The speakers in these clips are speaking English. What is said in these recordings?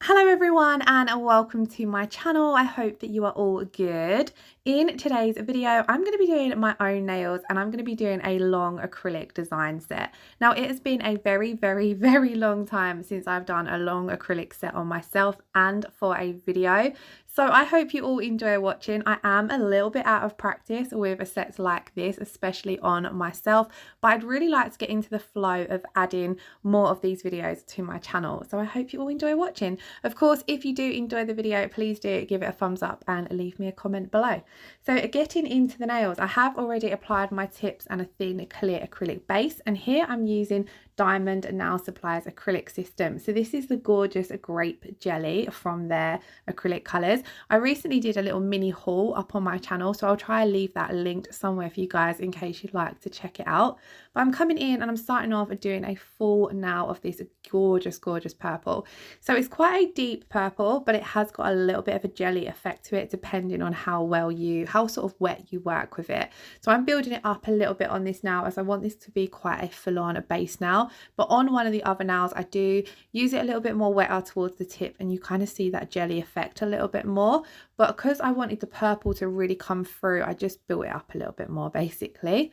Hello everyone and welcome to my channel. I hope that you are all good. In today's video, I'm going to be doing my own nails and I'm going to be doing a long acrylic design set. Now it has been a very long time since I've done a long acrylic set on myself and for a video. So I hope you all enjoy watching. I am a little bit out of practice with a set like this, especially on myself, but I'd really like to get into the flow of adding more of these videos to my channel. So I hope you all enjoy watching. Of course, if you do enjoy the video, please do give it a thumbs up and leave me a comment below. So getting into the nails, I have already applied my tips and a thin clear acrylic base, and here I'm using Diamond Nail Supply's acrylic system. So this is the gorgeous Grape Jelly from their acrylic colours. I recently did a little mini haul up on my channel, so I'll try and leave that linked somewhere for you guys in case you'd like to check it out. But I'm coming in and I'm starting off doing a full nail of this gorgeous purple. So it's quite a deep purple, but it has got a little bit of a jelly effect to it depending on how sort of wet you work with it. So I'm building it up a little bit on this now as I want this to be quite a full-on base nail. But on one of the other nails, I do use it a little bit more wetter towards the tip, and you kind of see that jelly effect a little bit more. But because I wanted the purple to really come through, I just built it up a little bit more basically.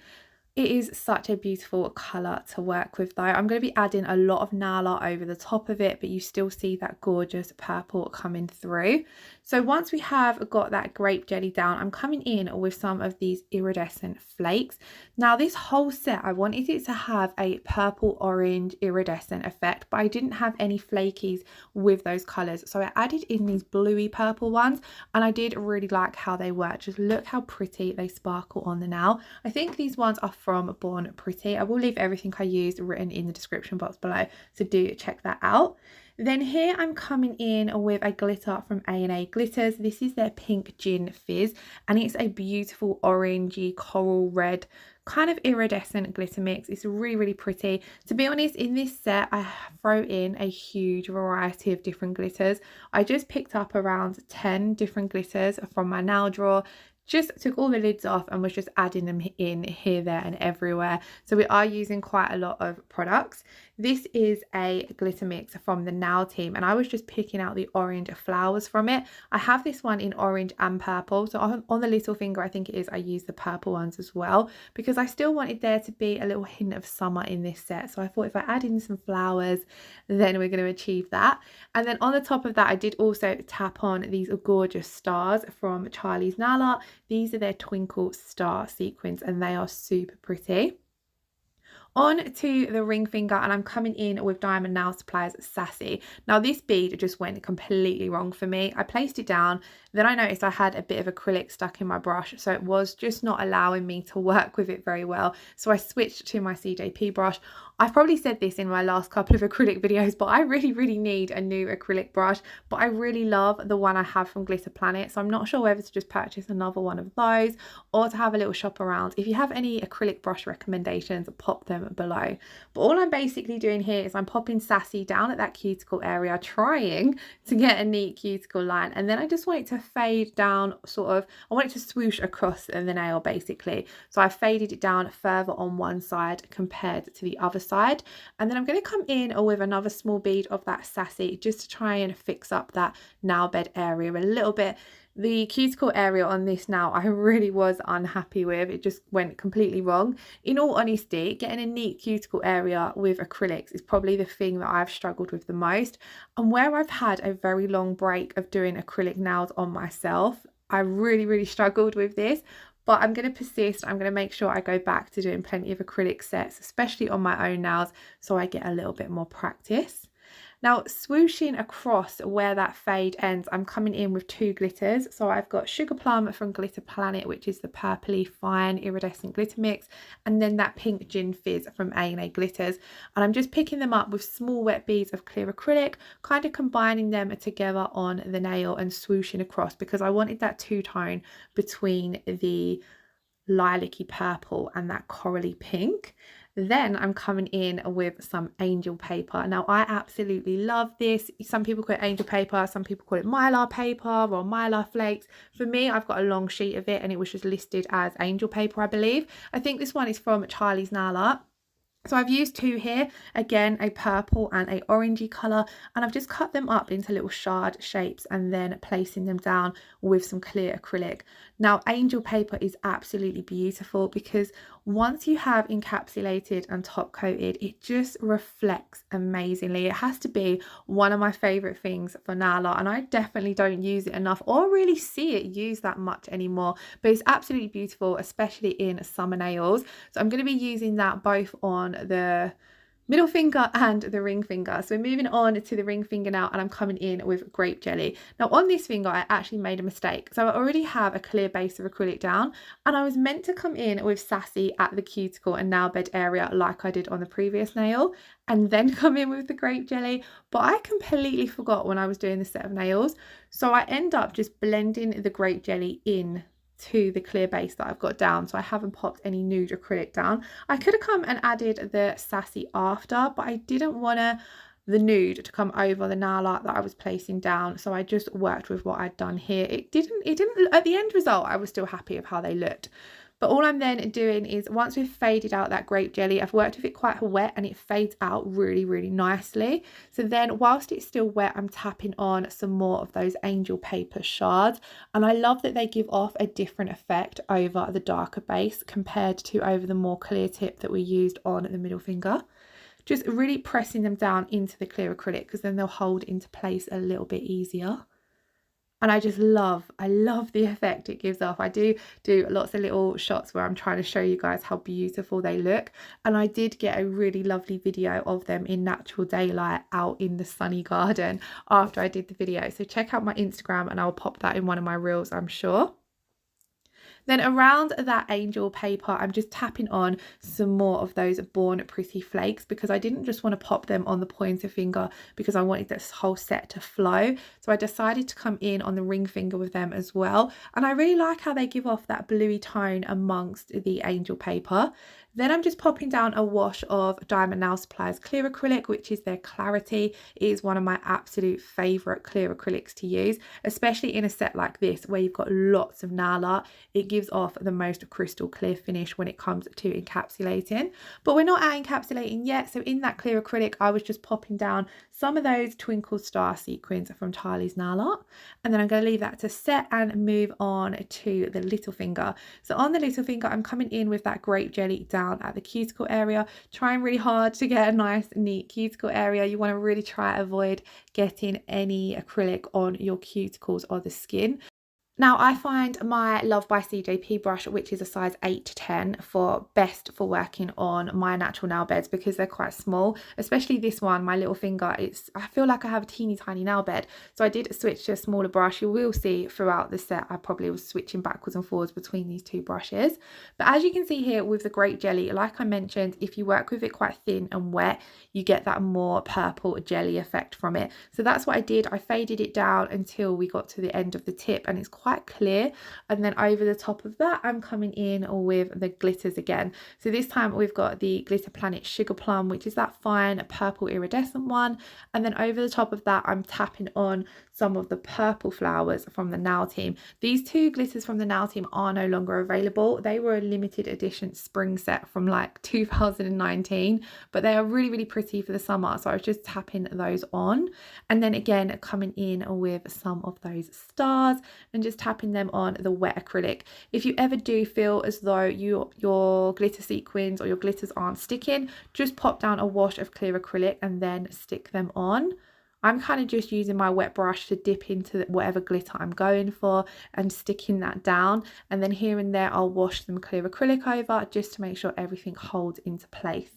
It is such a beautiful colour to work with though. I'm going to be adding a lot of nail art over the top of it, but you still see that gorgeous purple coming through. So once we have got that grape jelly down, I'm coming in with some of these iridescent flakes. Now this whole set, I wanted it to have a purple orange iridescent effect, but I didn't have any flakies with those colours. So I added in these bluey purple ones, and I did really like how they work. Just look how pretty they sparkle on the nail. I think these ones are from Born Pretty. I will leave everything I used written in the description box below, so do check that out. Then here I'm coming in with a glitter from A&A Glitters. This is their Pink Gin Fizz, and it's a beautiful orangey coral red kind of iridescent glitter mix. It's really pretty. To be honest, in this set I throw in a huge variety of different glitters. I just picked up around 10 different glitters from my nail drawer, just took all the lids off and was just adding them in here, there and everywhere. So we are using quite a lot of products. This is a glitter mix from the Nail Team, and I was just picking out the orange flowers from it. I have this one in orange and purple, so on the little finger I think it is, I use the purple ones as well because I still wanted there to be a little hint of summer in this set. So I thought if I add in some flowers, then we're going to achieve that. And then on the top of that, I did also tap on these gorgeous stars from Charlie's Nail Art. These are their Twinkle star sequins, and they are super pretty. On to the ring finger, and I'm coming in with Diamond Nail Supply's Sassy. Now this bead just went completely wrong for me. I placed it down, then I noticed I had a bit of acrylic stuck in my brush, so it was just not allowing me to work with it very well. So I switched to my CJP brush. I've probably said this in my last couple of acrylic videos, but I really need a new acrylic brush. But I really love the one I have from Glitter Planet, so I'm not sure whether to just purchase another one of those or to have a little shop around. If you have any acrylic brush recommendations, pop them below. But all I'm basically doing here is I'm popping Sassy down at that cuticle area, trying to get a neat cuticle line, and then I just want it to fade down, sort of, I want it to swoosh across the nail basically. So I faded it down further on one side compared to the other side, and then I'm going to come in with another small bead of that Sassy just to try and fix up that nail bed area a little bit. The cuticle area on this now I really was unhappy with. It just went completely wrong. In all honesty, getting a neat cuticle area with acrylics is probably the thing that I've struggled with the most, and where I've had a very long break of doing acrylic nails on myself, I really struggled with this. But I'm going to persist. I'm going to make sure I go back to doing plenty of acrylic sets, especially on my own nails, so I get a little bit more practice. Now swooshing across where that fade ends, I'm coming in with two glitters. So I've got Sugar Plum from Glitter Planet, which is the purpley fine iridescent glitter mix, and then that Pink Gin Fizz from A&A Glitters. And I'm just picking them up with small wet beads of clear acrylic, kind of combining them together on the nail and swooshing across because I wanted that two-tone between the lilac-y purple and that corally pink. Then I'm coming in with some angel paper. Now I absolutely love this. Some people call it angel paper, some people call it Mylar paper or Mylar flakes. For me, I've got a long sheet of it and it was just listed as angel paper, I believe. I think this one is from Charlie's Nail Art. So I've used two here, again, a purple and a orangey colour, and I've just cut them up into little shard shapes and then placing them down with some clear acrylic. Now, angel paper is absolutely beautiful because once you have encapsulated and top coated, it just reflects amazingly. It has to be one of my favourite things for nail art, and I definitely don't use it enough or really see it used that much anymore, but it's absolutely beautiful, especially in summer nails. So I'm going to be using that both on the middle finger and the ring finger. So we're moving on to the ring finger now, and I'm coming in with Grape Jelly. Now on this finger I actually made a mistake. So I already have a clear base of acrylic down, and I was meant to come in with Sassy at the cuticle and nail bed area like I did on the previous nail, and then come in with the Grape Jelly, but I completely forgot when I was doing the set of nails. So I end up just blending the Grape Jelly in to the clear base that I've got down, so I haven't popped any nude acrylic down. I could have come and added the Sassy after, but I didn't want the nude to come over the nail art that I was placing down, so I just worked with what I'd done here. It didn't at the end result I was still happy with how they looked. But all I'm then doing is, once we've faded out that Grape Jelly, I've worked with it quite wet and it fades out really, really nicely. So then whilst it's still wet, I'm tapping on some more of those angel paper shards. And I love that they give off a different effect over the darker base compared to over the more clear tip that we used on the middle finger. Just really pressing them down into the clear acrylic because then they'll hold into place a little bit easier. And I love the effect it gives off. I do lots of little shots where I'm trying to show you guys how beautiful they look. And I did get a really lovely video of them in natural daylight out in the sunny garden after I did the video. So check out my Instagram and I'll pop that in one of my reels, I'm sure. Then around that angel paper, I'm just tapping on some more of those Born Pretty flakes because I didn't just want to pop them on the pointer finger because I wanted this whole set to flow. So I decided to come in on the ring finger with them as well. And I really like how they give off that bluey tone amongst the angel paper. Then I'm just popping down a wash of Diamond Nail Supply's clear acrylic, which is their Clarity. It is one of my absolute favourite clear acrylics to use, especially in a set like this where you've got lots of nail art. It gives off the most crystal clear finish when it comes to encapsulating. But we're not at encapsulating yet, so in that clear acrylic I was just popping down some of those Twinkle Star sequins from Charlie's Nail Art, and then I'm going to leave that to set and move on to the little finger. So on the little finger I'm coming in with that Grape Jelly down at the cuticle area, trying really hard to get a nice neat cuticle area. You want to really try to avoid getting any acrylic on your cuticles or the skin. Now I find my Love by CJP brush, which is a size 8 to 10, for best for working on my natural nail beds because they're quite small, especially this one, my little finger. I feel like I have a teeny tiny nail bed, so I did switch to a smaller brush. You will see throughout the set I probably was switching backwards and forwards between these two brushes. But as you can see here with the Grape Jelly, like I mentioned, if you work with it quite thin and wet, you get that more purple jelly effect from it. So that's what I did. I faded it down until we got to the end of the tip and it's quite clear, and then over the top of that I'm coming in with the glitters again. So this time we've got the Glitter Planet Sugar Plum, which is that fine purple iridescent one, and then over the top of that I'm tapping on some of the purple flowers from the Nail Team. These two glitters from the Nail Team are no longer available. They were a limited edition spring set from like 2019, but they are really, really pretty for the summer, so I was just tapping those on, and then again coming in with some of those stars and just tapping them on the wet acrylic. If you ever do feel as though your glitter sequins or your glitters aren't sticking, just pop down a wash of clear acrylic and then stick them on. I'm kind of just using my wet brush to dip into whatever glitter I'm going for and sticking that down, and then here and there I'll wash some clear acrylic over just to make sure everything holds into place.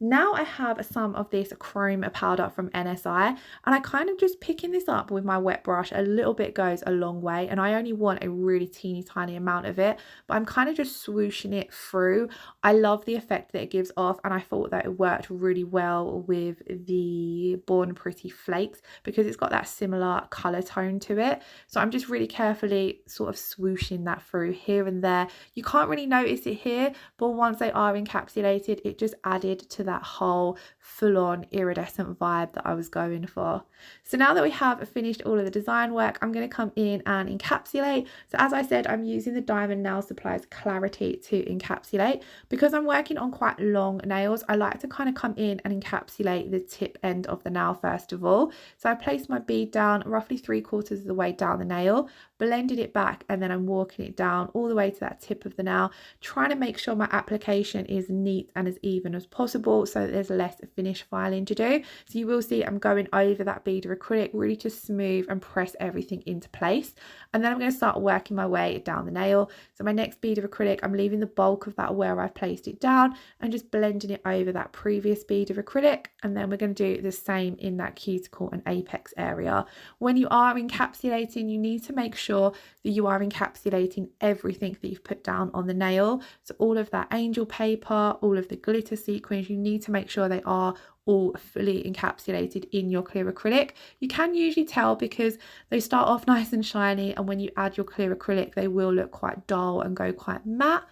Now I have some of this chrome powder from NSI, and I kind of just picking this up with my wet brush. A little bit goes a long way, and I only want a really teeny tiny amount of it, but I'm kind of just swooshing it through. I love the effect that it gives off, and I thought that it worked really well with the Born Pretty flakes because it's got that similar color tone to it. So I'm just really carefully sort of swooshing that through here and there. You can't really notice it here, but once they are encapsulated, it just added to that whole full-on iridescent vibe that I was going for. So now that we have finished all of the design work, I'm going to come in and encapsulate. So as I said, I'm using the Diamond Nail Supplies Clarity to encapsulate. Because I'm working on quite long nails, I like to kind of come in and encapsulate the tip end of the nail first of all. So I placed my bead down roughly 3/4 of the way down the nail, blended it back, and then I'm walking it down all the way to that tip of the nail, trying to make sure my application is neat and as even as possible so that there's less finish filing to do. So you will see I'm going over that bead of acrylic really to smooth and press everything into place. And then I'm going to start working my way down the nail. So my next bead of acrylic, I'm leaving the bulk of that where I've placed it down and just blending it over that previous bead of acrylic. And then we're going to do the same in that cuticle and apex area. When you are encapsulating, you need to make sure that you are encapsulating everything that you've put down on the nail. So all of that angel paper, all of the glitter sequins, you need to make sure they are all fully encapsulated in your clear acrylic. You can usually tell because they start off nice and shiny, and when you add your clear acrylic they will look quite dull and go quite matte.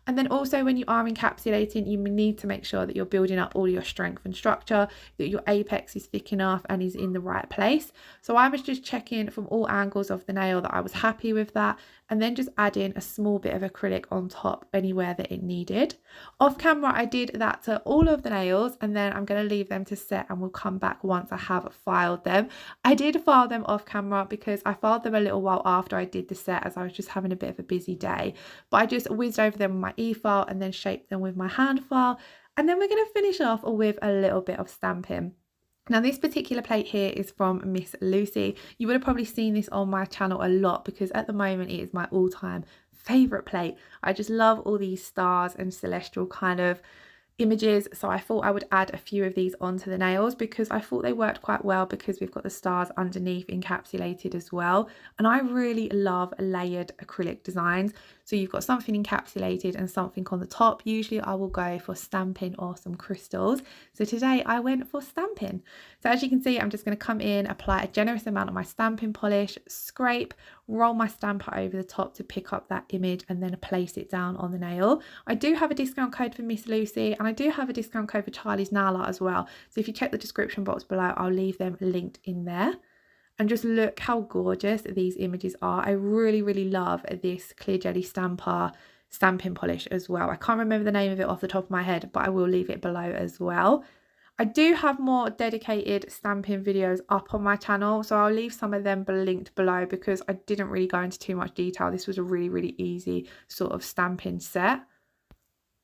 And then also when you are encapsulating, you need to make sure that you're building up all your strength and structure, that your apex is thick enough and is in the right place. So I was just checking from all angles of the nail that I was happy with that, and then just adding a small bit of acrylic on top anywhere that it needed. Off camera I did that to all of the nails, and then I'm going to leave them to set and we'll come back once I have filed them. I did file them off camera because I filed them a little while after I did the set, as I was just having a bit of a busy day, but I just whizzed over them with my e-file and then shaped them with my hand file. And then we're going to finish off with a little bit of stamping. Now this particular plate here is from Miss Lucy. You would have probably seen this on my channel a lot because at the moment it is my all-time favourite plate. I just love all these stars and celestial kind of images, so I thought I would add a few of these onto the nails because I thought they worked quite well because we've got the stars underneath encapsulated as well. And I really love layered acrylic designs. So you've got something encapsulated and something on the top. Usually I will go for stamping or some crystals. So today I went for stamping. So as you can see, I'm just going to come in, apply a generous amount of my stamping polish, scrape, roll my stamper over the top to pick up that image and then place it down on the nail. I do have a discount code for Miss Lucy, and I do have a discount code for Charlie's Nail Art as well. So if you check the description box below, I'll leave them linked in there. And just look how gorgeous these images are. I really, really love this Clear Jelly stamping polish as well. I can't remember the name of it off the top of my head, but I will leave it below as well. I do have more dedicated stamping videos up on my channel, so I'll leave some of them linked below because I didn't really go into too much detail. This was a really, really easy sort of stamping set.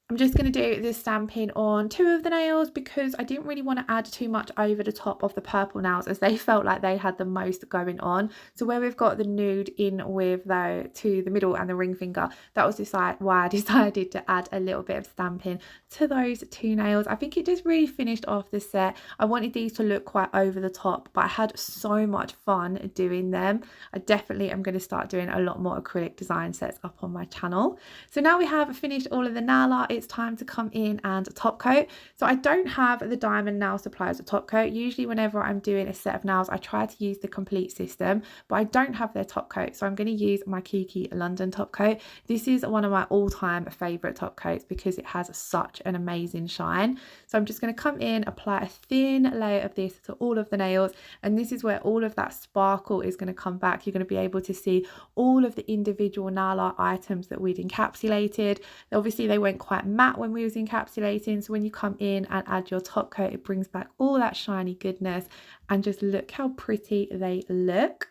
I'm just going to do this stamping on 2 of the nails because I didn't really want to add too much over the top of the purple nails as they felt like they had the most going on. So where we've got the nude in with to the middle and the ring finger, that was why I decided to add a little bit of stamping to those 2 nails. I think it just really finished off the set. I wanted these to look quite over the top, but I had so much fun doing them. I definitely am going to start doing a lot more acrylic design sets up on my channel. So now we have finished all of the nail art, it's time to come in and top coat. So I don't have the Diamond Nail Supplies top coat. Usually whenever I'm doing a set of nails I try to use the complete system, but I don't have their top coat, so I'm going to use my Kiki London top coat. This is one of my all-time favorite top coats because it has such an amazing shine. So I'm just going to come in, apply a thin layer of this to all of the nails, and this is where all of that sparkle is going to come back. You're going to be able to see all of the individual nail art items that we'd encapsulated. Obviously they went quite matte when we was encapsulating, so when you come in and add your top coat it brings back all that shiny goodness, and just look how pretty they look.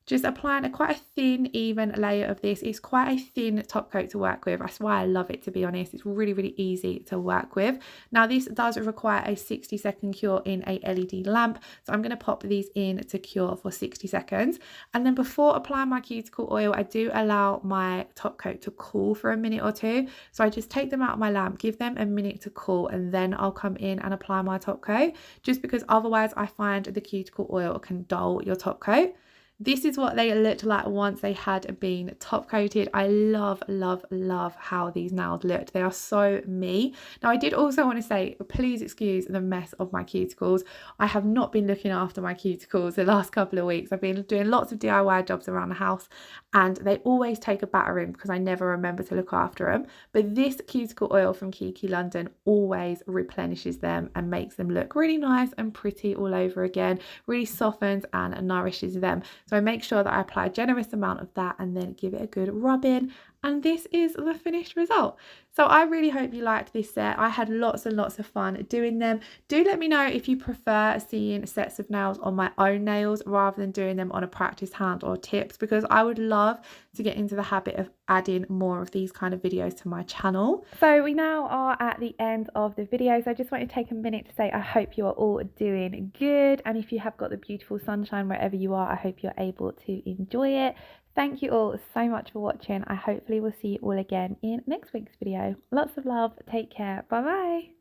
Just applying quite a thin even layer of this. It's quite a thin top coat to work with. That's why I love it, to be honest. It's really, really easy to work with. Now this does require a 60-second cure in a LED lamp, so I'm going to pop these in to cure for 60 seconds, and then before applying my cuticle oil I do allow my top coat to cool for a minute or 2. So I just take them out of my lamp, give them a minute to cool, and then I'll come in and apply my top coat, just because otherwise I find the cuticle oil can dull your top coat. This is what they looked like once they had been top coated. I love, love, love how these nails looked. They are so me. Now I did also want to say, please excuse the mess of my cuticles. I have not been looking after my cuticles the last couple of weeks. I've been doing lots of DIY jobs around the house and they always take a battering because I never remember to look after them. But this cuticle oil from Kiki London always replenishes them and makes them look really nice and pretty all over again, really softens and nourishes them. So I make sure that I apply a generous amount of that and then give it a good rub in, and this is the finished result. So I really hope you liked this set. I had lots and lots of fun doing them. Do let me know if you prefer seeing sets of nails on my own nails rather than doing them on a practice hand or tips, because I would love to get into the habit of adding more of these kind of videos to my channel. So we now are at the end of the video, so I just want to take a minute to say I hope you are all doing good, and if you have got the beautiful sunshine wherever you are, I hope you're able to enjoy it. Thank you all so much for watching. I hopefully will see you all again in next week's video. Lots of love. Take care. Bye bye.